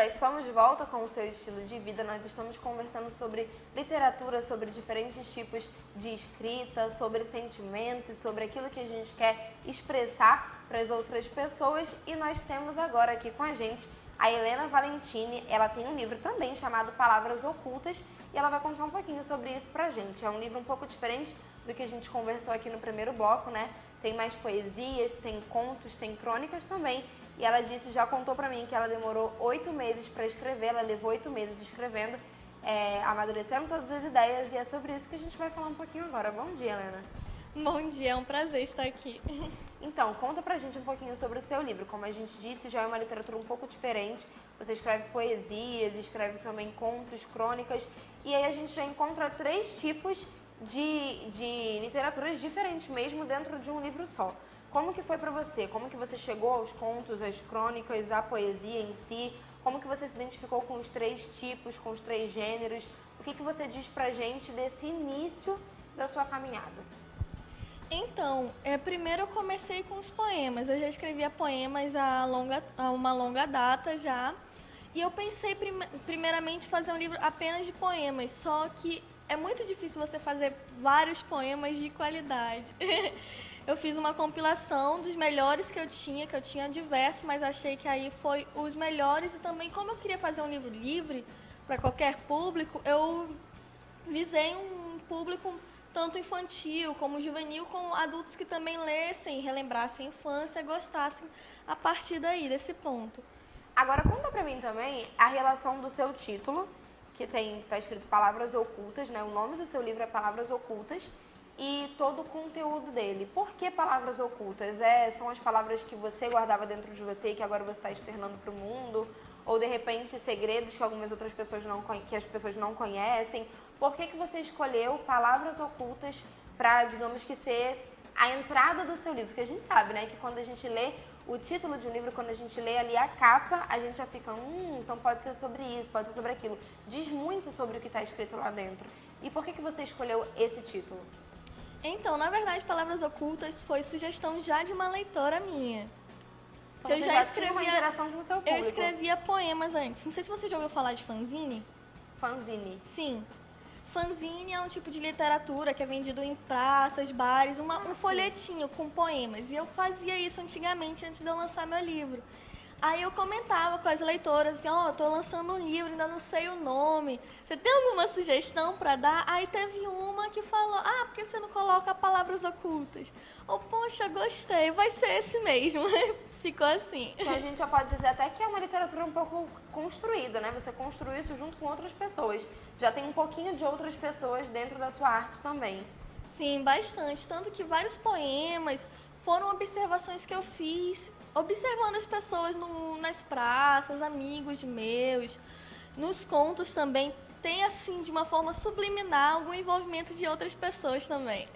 já estamos de volta com o seu estilo de vida. Nós estamos conversando sobre literatura, sobre diferentes tipos de escrita, sobre sentimentos, sobre aquilo que a gente quer expressar para as outras pessoas. E nós temos agora aqui com a gente a Helena Valentini. Ela tem um livro também chamado Palavras Ocultas e ela vai contar um pouquinho sobre isso pra gente. É um livro um pouco diferente do que a gente conversou aqui no primeiro bloco, né? Tem mais poesias, tem contos, tem crônicas também. E ela disse, já contou pra mim que ela demorou 8 meses para escrever, ela levou 8 meses escrevendo, amadurecendo todas as ideias, e é sobre isso que a gente vai falar um pouquinho agora. Bom dia, Helena. Bom dia, é um prazer estar aqui. Então, conta pra gente um pouquinho sobre o seu livro. Como a gente disse, já é uma literatura um pouco diferente. Você escreve poesias, escreve também contos, crônicas, e aí a gente já encontra 3 tipos de literaturas diferentes mesmo dentro de um livro só. Como que foi pra você? Como que você chegou aos contos, às crônicas, à poesia em si? Como que você se identificou com os 3 tipos, com os 3 gêneros? O que você diz pra gente desse início da sua caminhada? Então, primeiro eu comecei com os poemas. Eu já escrevia poemas há uma longa data já. E eu pensei primeiramente fazer um livro apenas de poemas, só que é muito difícil você fazer vários poemas de qualidade. Eu fiz uma compilação dos melhores que eu tinha diversos, mas achei que aí foi os melhores. E também, como eu queria fazer um livro livre para qualquer público, eu visei um público tanto infantil como juvenil, com adultos que também lessem, relembrassem a infância e gostassem a partir daí, desse ponto. Agora conta pra mim também a relação do seu título, que tá escrito Palavras Ocultas, né? O nome do seu livro é Palavras Ocultas, e todo o conteúdo dele. Por que palavras ocultas? São as palavras que você guardava dentro de você e que agora você está externando para o mundo? Ou, de repente, segredos que algumas outras pessoas que as pessoas não conhecem? Por que você escolheu palavras ocultas para, digamos que, ser a entrada do seu livro? Porque a gente sabe, né, que quando a gente lê o título de um livro, quando a gente lê ali a capa, a gente já fica, então pode ser sobre isso, pode ser sobre aquilo. Diz muito sobre o que está escrito lá dentro. E por que você escolheu esse título? Então, na verdade, Palavras Ocultas foi sugestão já de uma leitora minha. Então, eu já escrevia uma interação com o seu público. Eu escrevia poemas antes. Não sei se você já ouviu falar de fanzine. Fanzine? Sim. Fanzine é um tipo de literatura que é vendido em praças, bares, um folhetinho com poemas. E eu fazia isso antigamente, antes de eu lançar meu livro. Aí eu comentava com as leitoras, assim, tô lançando um livro, ainda não sei o nome. Você tem alguma sugestão para dar? Aí teve uma que falou, por que você não coloca palavras ocultas? Poxa, gostei, vai ser esse mesmo. Ficou assim. Então a gente já pode dizer até que é uma literatura um pouco construída, né? Você construiu isso junto com outras pessoas. Já tem um pouquinho de outras pessoas dentro da sua arte também. Sim, bastante. Tanto que vários poemas foram observações que eu fiz, observando as pessoas nas praças, amigos meus, nos contos também. Tem, assim, de uma forma subliminar, algum envolvimento de outras pessoas também.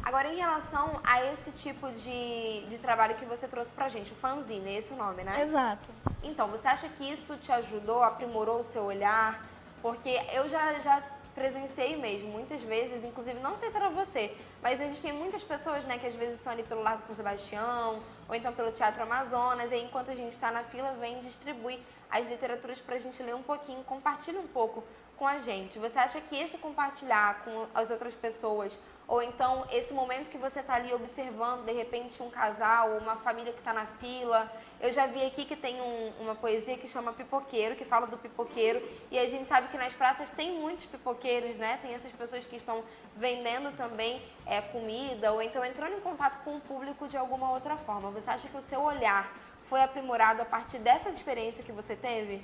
Agora, em relação a esse tipo de trabalho que você trouxe pra gente, o fanzine, é esse o nome, né? Exato. Então, você acha que isso te ajudou, aprimorou o seu olhar? Porque eu já presenciei mesmo, muitas vezes, inclusive, não sei se era você, mas existem muitas pessoas, né, que às vezes estão ali pelo Largo São Sebastião, ou então pelo Teatro Amazonas, e aí, enquanto a gente está na fila, vem distribuir as literaturas pra gente ler um pouquinho, compartilha um pouco com a gente. Você acha que esse compartilhar com as outras pessoas, ou então esse momento que você está ali observando, de repente, um casal ou uma família que está na fila. Eu já vi aqui que tem uma poesia que chama Pipoqueiro, que fala do pipoqueiro, e a gente sabe que nas praças tem muitos pipoqueiros, né? Tem essas pessoas que estão vendendo também comida, ou então entrando em contato com o público de alguma outra forma. Você acha que o seu olhar foi aprimorado a partir dessa experiência que você teve?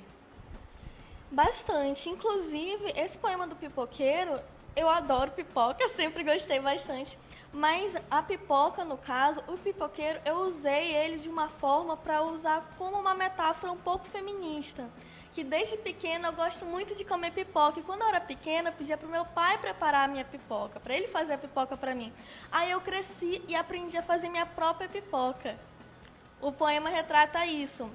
Bastante. Inclusive, esse poema do pipoqueiro, eu adoro pipoca, sempre gostei bastante. Mas a pipoca, no caso, o pipoqueiro, eu usei ele de uma forma para usar como uma metáfora um pouco feminista. Que desde pequena eu gosto muito de comer pipoca. E quando eu era pequena, eu pedia para o meu pai preparar a minha pipoca, para ele fazer a pipoca para mim. Aí eu cresci e aprendi a fazer minha própria pipoca. O poema retrata isso.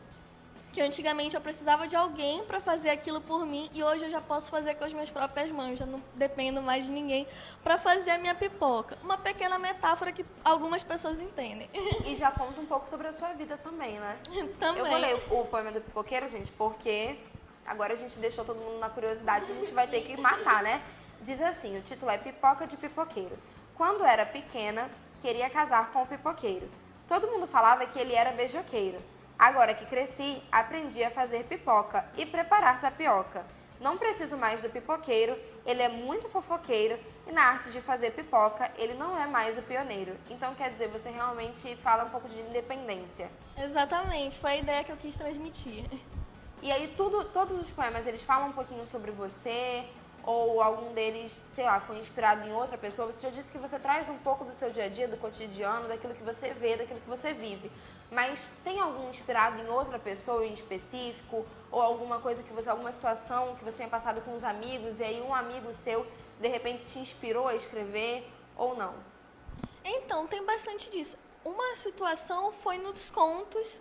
Que antigamente eu precisava de alguém para fazer aquilo por mim e hoje eu já posso fazer com as minhas próprias mãos, já não dependo mais de ninguém para fazer a minha pipoca. Uma pequena metáfora que algumas pessoas entendem. E já conta um pouco sobre a sua vida também, né? Também. Eu vou ler o poema do pipoqueiro, gente, porque agora a gente deixou todo mundo na curiosidade, a gente vai ter que matar, né? Diz assim, o título é Pipoca de Pipoqueiro. Quando era pequena, queria casar com o pipoqueiro. Todo mundo falava que ele era beijoqueiro. Agora que cresci, aprendi a fazer pipoca e preparar tapioca. Não preciso mais do pipoqueiro, ele é muito fofoqueiro e na arte de fazer pipoca, ele não é mais o pioneiro. Então, quer dizer, você realmente fala um pouco de independência. Exatamente, foi a ideia que eu quis transmitir. E aí, todos os poemas, eles falam um pouquinho sobre você, ou algum deles, sei lá, foi inspirado em outra pessoa. Você já disse que você traz um pouco do seu dia a dia, do cotidiano, daquilo que você vê, daquilo que você vive. Mas tem algum inspirado em outra pessoa em específico? Ou alguma coisa que você, alguma situação que você tenha passado com os amigos e aí um amigo seu, de repente, te inspirou a escrever ou não? Então, tem bastante disso. Uma situação foi nos contos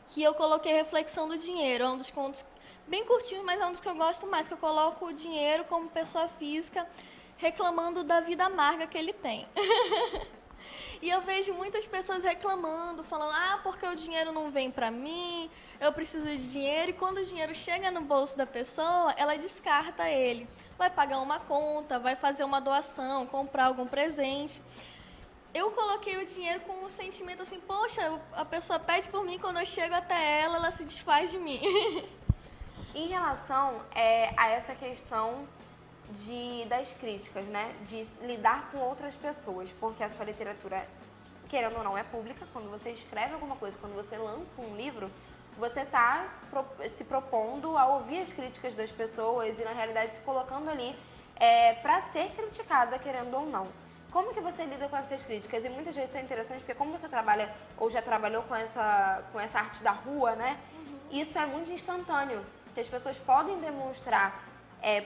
que eu coloquei reflexão do dinheiro. É um dos contos bem curtinho, mas é um dos que eu gosto mais, que eu coloco o dinheiro como pessoa física reclamando da vida amarga que ele tem. E eu vejo muitas pessoas reclamando, falando, porque o dinheiro não vem pra mim, eu preciso de dinheiro. E quando o dinheiro chega no bolso da pessoa, ela descarta ele. Vai pagar uma conta, vai fazer uma doação, comprar algum presente. Eu coloquei o dinheiro com um sentimento assim, poxa, a pessoa pede por mim, quando eu chego até ela, ela se desfaz de mim. Em relação a essa questão das críticas, né? De lidar com outras pessoas, porque a sua literatura, querendo ou não, é pública. Quando você escreve alguma coisa, quando você lança um livro, você está se propondo a ouvir as críticas das pessoas e, na realidade, se colocando ali para ser criticada, querendo ou não. Como que você lida com essas críticas? E muitas vezes isso é interessante, porque como você trabalha, ou já trabalhou com essa arte da rua, né? Isso é muito instantâneo, que as pessoas podem demonstrar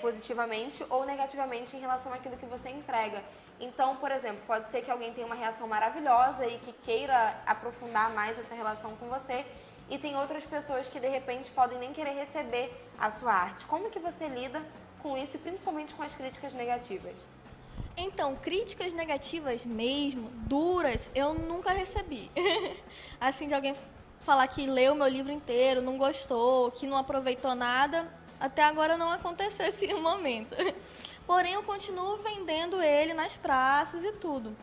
positivamente ou negativamente em relação àquilo que você entrega. Então, por exemplo, pode ser que alguém tenha uma reação maravilhosa e que queira aprofundar mais essa relação com você, e tem outras pessoas que, de repente, podem nem querer receber a sua arte. Como que você lida com isso e principalmente com as críticas negativas? Então, críticas negativas mesmo, duras, eu nunca recebi. Assim, de alguém falar que leu meu livro inteiro, não gostou, que não aproveitou nada, até agora não aconteceu esse momento. Porém, eu continuo vendendo ele nas praças e tudo.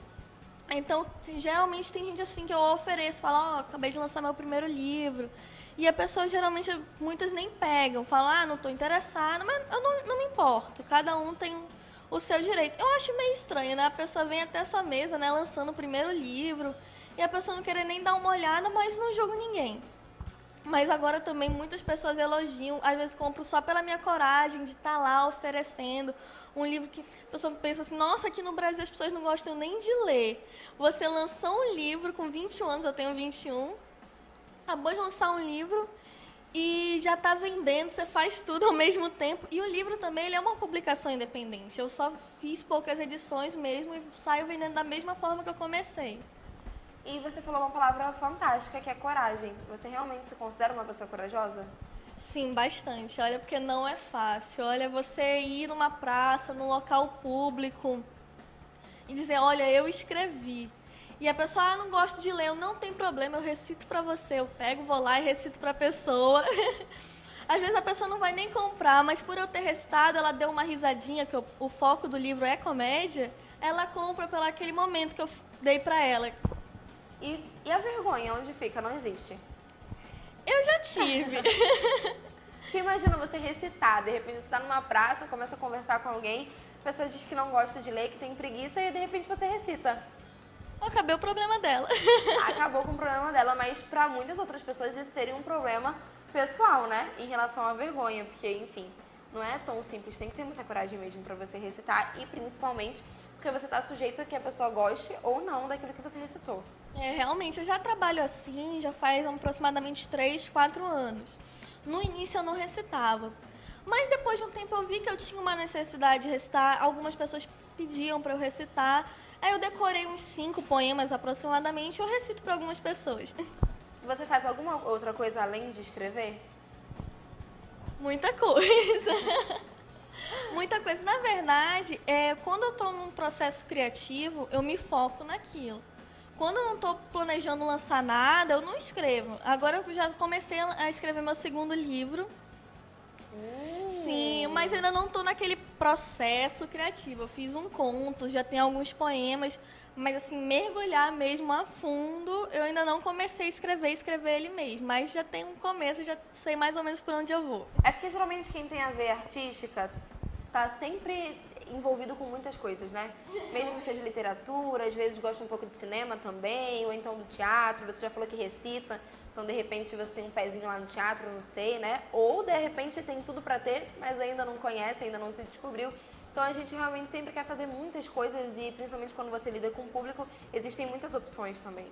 Então, geralmente tem gente assim que eu ofereço, fala, acabei de lançar meu primeiro livro. E a pessoa, geralmente, muitas nem pegam, falam, não estou interessada, mas eu não me importo, cada um tem o seu direito. Eu acho meio estranho, né? A pessoa vem até a sua mesa, né, lançando o primeiro livro, e a pessoa não querer nem dar uma olhada, mas não julgo ninguém. Mas agora também muitas pessoas elogiam, às vezes compro só pela minha coragem de estar lá oferecendo um livro que a pessoa pensa assim, nossa, aqui no Brasil as pessoas não gostam nem de ler. Você lançou um livro com 21 anos, eu tenho 21, acabou de lançar um livro e já está vendendo, você faz tudo ao mesmo tempo. E o livro também ele é uma publicação independente, eu só fiz poucas edições mesmo e saio vendendo da mesma forma que eu comecei. E você falou uma palavra fantástica, que é coragem. Você realmente se considera uma pessoa corajosa? Sim, bastante. Olha, porque não é fácil. Olha, você ir numa praça, num local público e dizer, olha, eu escrevi. E a pessoa, não gosto de ler, não tem problema, eu recito pra você. Eu pego, vou lá e recito pra pessoa. Às vezes a pessoa não vai nem comprar, mas por eu ter recitado, ela deu uma risadinha, que o foco do livro é comédia, ela compra pelo aquele momento que eu dei pra ela. E a vergonha, onde fica? Não existe. Eu já tive. Porque imagina você recitar, de repente você está numa praça, começa a conversar com alguém, a pessoa diz que não gosta de ler, que tem preguiça, e de repente você recita. Acabou o problema dela. Acabou com o problema dela, mas para muitas outras pessoas isso seria um problema pessoal, né? Em relação à vergonha, porque, enfim, não é tão simples, tem que ter muita coragem mesmo para você recitar, e principalmente porque você está sujeito a que a pessoa goste ou não daquilo que você recitou. Realmente, eu já trabalho assim, já faz aproximadamente 3, 4 anos. No início eu não recitava, mas depois de um tempo eu vi que eu tinha uma necessidade de recitar, algumas pessoas pediam para eu recitar, aí eu decorei uns 5 poemas aproximadamente e eu recito para algumas pessoas. Você faz alguma outra coisa além de escrever? Muita coisa. Muita coisa. Na verdade, quando eu estou num processo criativo, eu me foco naquilo. Quando eu não estou planejando lançar nada, eu não escrevo. Agora eu já comecei a escrever meu segundo livro. Sim, mas eu ainda não estou naquele processo criativo. Eu fiz um conto, já tem alguns poemas, mas assim, mergulhar mesmo a fundo, eu ainda não comecei a escrever ele mesmo. Mas já tem um começo, já sei mais ou menos por onde eu vou. É porque geralmente quem tem a veia artística tá sempre envolvido com muitas coisas, né? Mesmo que seja literatura, às vezes gosta um pouco de cinema também, ou então do teatro, você já falou que recita, então de repente você tem um pezinho lá no teatro, não sei, né? Ou de repente tem tudo pra ter, mas ainda não conhece, ainda não se descobriu. Então a gente realmente sempre quer fazer muitas coisas e principalmente quando você lida com o público, existem muitas opções também.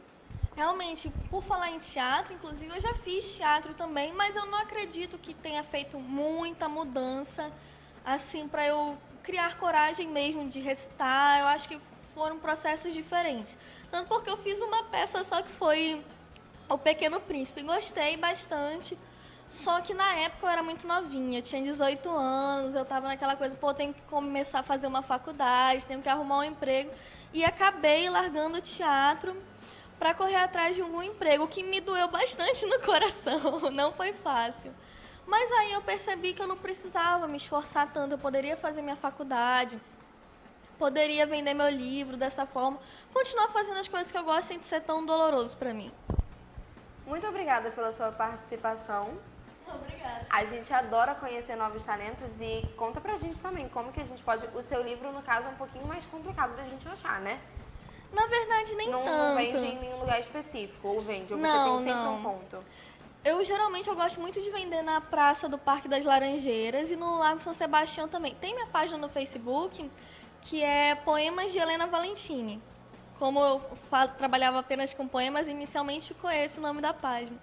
Realmente, por falar em teatro, inclusive eu já fiz teatro também, mas eu não acredito que tenha feito muita mudança, assim, para eu criar coragem mesmo de recitar. Eu acho que foram processos diferentes. Tanto porque eu fiz uma peça só que foi O Pequeno Príncipe. Gostei bastante, só que na época eu era muito novinha, eu tinha 18 anos, eu tava naquela coisa, pô, tenho que começar a fazer uma faculdade, tenho que arrumar um emprego, e acabei largando o teatro para correr atrás de um emprego, o que me doeu bastante no coração, não foi fácil. Mas aí eu percebi que eu não precisava me esforçar tanto, eu poderia fazer minha faculdade, poderia vender meu livro dessa forma, continuar fazendo as coisas que eu gosto sem ser tão doloroso para mim. Muito obrigada pela sua participação. Obrigada. A gente adora conhecer novos talentos e conta pra gente também como que a gente pode... O seu livro, no caso, é um pouquinho mais complicado da gente achar, né? Na verdade, nem tanto. Não vende em nenhum lugar específico, ou vende, ou você Não, tem sempre não. um ponto. Geralmente eu gosto muito de vender na Praça do Parque das Laranjeiras e no Lago São Sebastião também. Tem minha página no Facebook, que é Poemas de Helena Valentini. Como eu trabalhava apenas com poemas, inicialmente ficou esse o nome da página.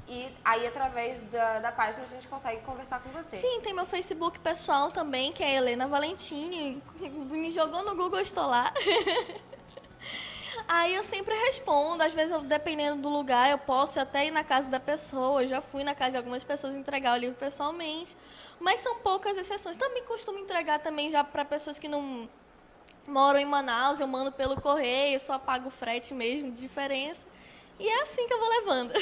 E aí, através da página, a gente consegue conversar com você. Sim, tem meu Facebook pessoal também, que é Helena Valentini. Me jogou no Google, eu estou lá. Aí eu sempre respondo, às vezes, dependendo do lugar, eu posso até ir na casa da pessoa. Eu já fui na casa de algumas pessoas entregar o livro pessoalmente, mas são poucas exceções. Também costumo entregar também já para pessoas que não moram em Manaus, eu mando pelo correio, só pago o frete mesmo, de diferença. E é assim que eu vou levando.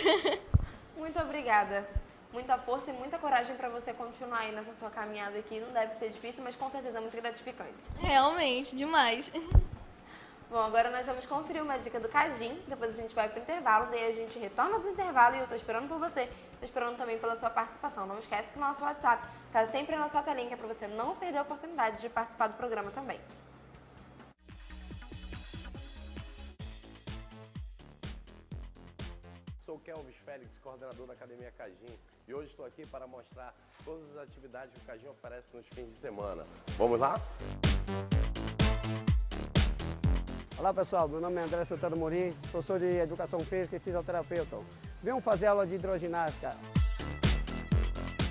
Muito obrigada. Muita força e muita coragem para você continuar aí nessa sua caminhada aqui. Não deve ser difícil, mas com certeza é muito gratificante. Realmente, demais. Bom, agora nós vamos conferir uma dica do Cajim, depois a gente vai pro intervalo, daí a gente retorna do intervalo e eu tô esperando por você, tô esperando também pela sua participação. Não esquece que o nosso WhatsApp tá sempre na sua telinha, que é pra você não perder a oportunidade de participar do programa também. Sou Kelvis Félix, coordenador da Academia Cajim, e hoje estou aqui para mostrar todas as atividades que o Cajim oferece nos fins de semana. Vamos lá? Olá pessoal, meu nome é André Santana Morim, professor de Educação Física e fisioterapeuta. Venham fazer aula de hidroginástica.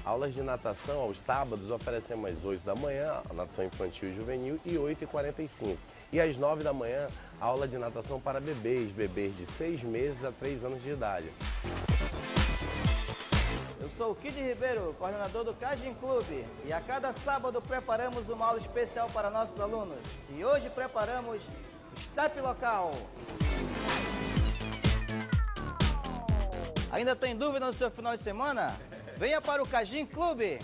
Aulas de natação aos sábados oferecemos às 8 da manhã, a natação infantil e juvenil, e 8h45. E às 9 da manhã, aula de natação para bebês de 6 meses a 3 anos de idade. Eu sou o Kid Ribeiro, coordenador do Cajim Clube, e a cada sábado preparamos uma aula especial para nossos alunos. E hoje preparamos Step Local. Ainda tem dúvida no seu final de semana? Venha para o Cajim Clube!